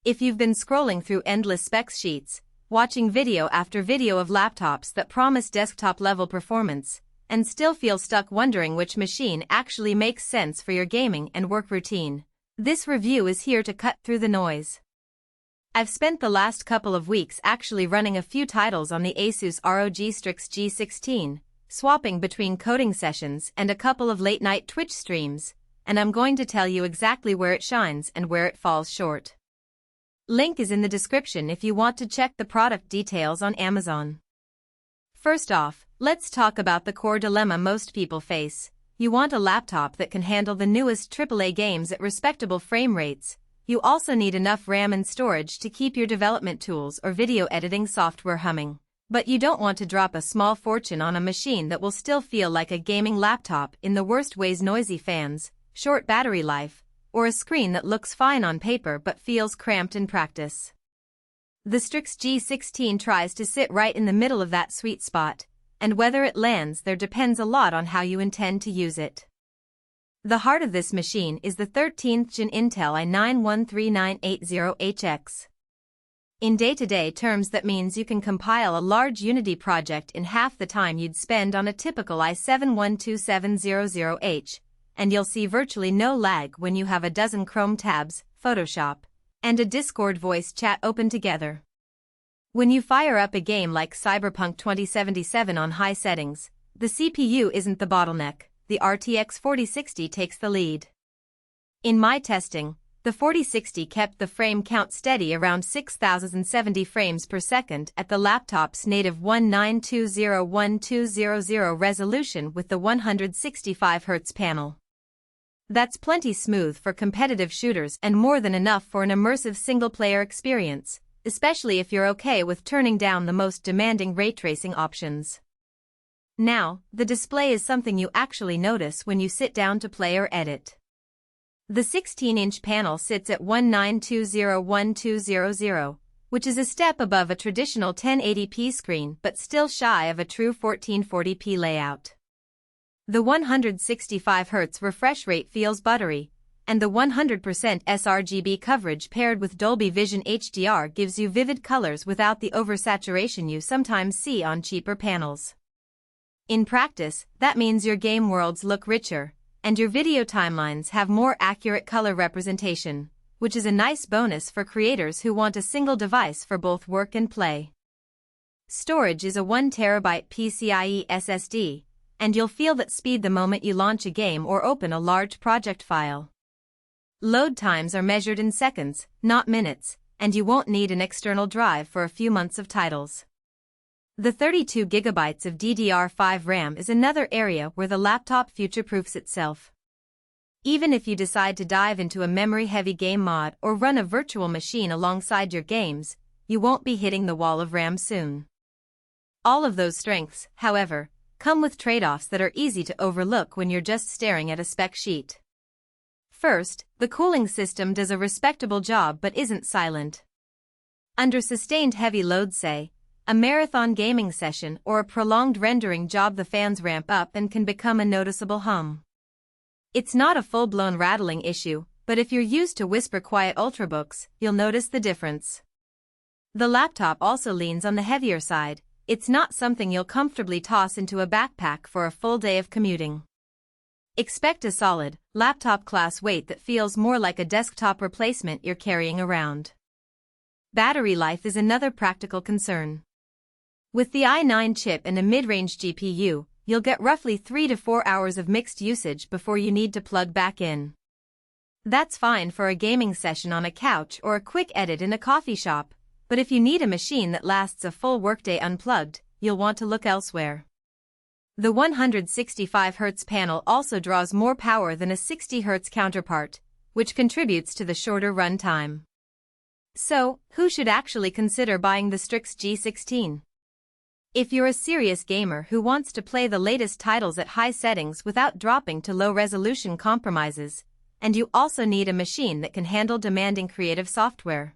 If you've been scrolling through endless specs sheets, watching video after video of laptops that promise desktop-level performance, and still feel stuck wondering which machine actually makes sense for your gaming and work routine, this review is here to cut through the noise. I've spent the last couple of weeks actually running a few titles on the ASUS ROG Strix G16, swapping between coding sessions and a couple of late-night Twitch streams, and I'm going to tell you exactly where it shines and where it falls short. Link is in the description if you want to check the product details on Amazon. First off, let's talk about the core dilemma most people face. You want a laptop that can handle the newest AAA games at respectable frame rates. You also need enough RAM and storage to keep your development tools or video editing software humming. But you don't want to drop a small fortune on a machine that will still feel like a gaming laptop in the worst ways: noisy fans, short battery life, or a screen that looks fine on paper but feels cramped in practice. The Strix G16 tries to sit right in the middle of that sweet spot, and whether it lands there depends a lot on how you intend to use it. The heart of this machine is the 13th Gen Intel i9-13980HX. In day-to-day terms, that means you can compile a large Unity project in half the time you'd spend on a typical i7-12700H, and you'll see virtually no lag when you have a dozen Chrome tabs, Photoshop, and a Discord voice chat open together. When you fire up a game like Cyberpunk 2077 on high settings, the CPU isn't the bottleneck. The RTX 4060 takes the lead. In my testing, the 4060 kept the frame count steady around 6070 frames per second at the laptop's native 1920x1200 resolution with the 165Hz panel. That's plenty smooth for competitive shooters and more than enough for an immersive single-player experience, especially if you're okay with turning down the most demanding ray tracing options. Now, the display is something you actually notice when you sit down to play or edit. The 16-inch panel sits at 1920x1200, which is a step above a traditional 1080p screen but still shy of a true 1440p layout. The 165Hz refresh rate feels buttery, and the 100% sRGB coverage paired with Dolby Vision HDR gives you vivid colors without the oversaturation you sometimes see on cheaper panels. In practice, that means your game worlds look richer, and your video timelines have more accurate color representation, which is a nice bonus for creators who want a single device for both work and play. Storage is a 1TB PCIe SSD, and you'll feel that speed the moment you launch a game or open a large project file. Load times are measured in seconds, not minutes, and you won't need an external drive for a few months of titles. The 32GB of DDR5 RAM is another area where the laptop future-proofs itself. Even if you decide to dive into a memory-heavy game mod or run a virtual machine alongside your games, you won't be hitting the wall of RAM soon. All of those strengths, however, come with trade-offs that are easy to overlook when you're just staring at a spec sheet. First, the cooling system does a respectable job but isn't silent. Under sustained heavy load, say, a marathon gaming session or a prolonged rendering job, the fans ramp up and can become a noticeable hum. It's not a full-blown rattling issue, but if you're used to whisper-quiet ultrabooks, you'll notice the difference. The laptop also leans on the heavier side. It's not something you'll comfortably toss into a backpack for a full day of commuting. Expect a solid, laptop-class weight that feels more like a desktop replacement you're carrying around. Battery life is another practical concern. With the i9 chip and a mid-range GPU, you'll get roughly 3 to 4 hours of mixed usage before you need to plug back in. That's fine for a gaming session on a couch or a quick edit in a coffee shop, but if you need a machine that lasts a full workday unplugged, you'll want to look elsewhere. The 165Hz panel also draws more power than a 60Hz counterpart, which contributes to the shorter run time. So, who should actually consider buying the Strix G16? If you're a serious gamer who wants to play the latest titles at high settings without dropping to low-resolution compromises, and you also need a machine that can handle demanding creative software,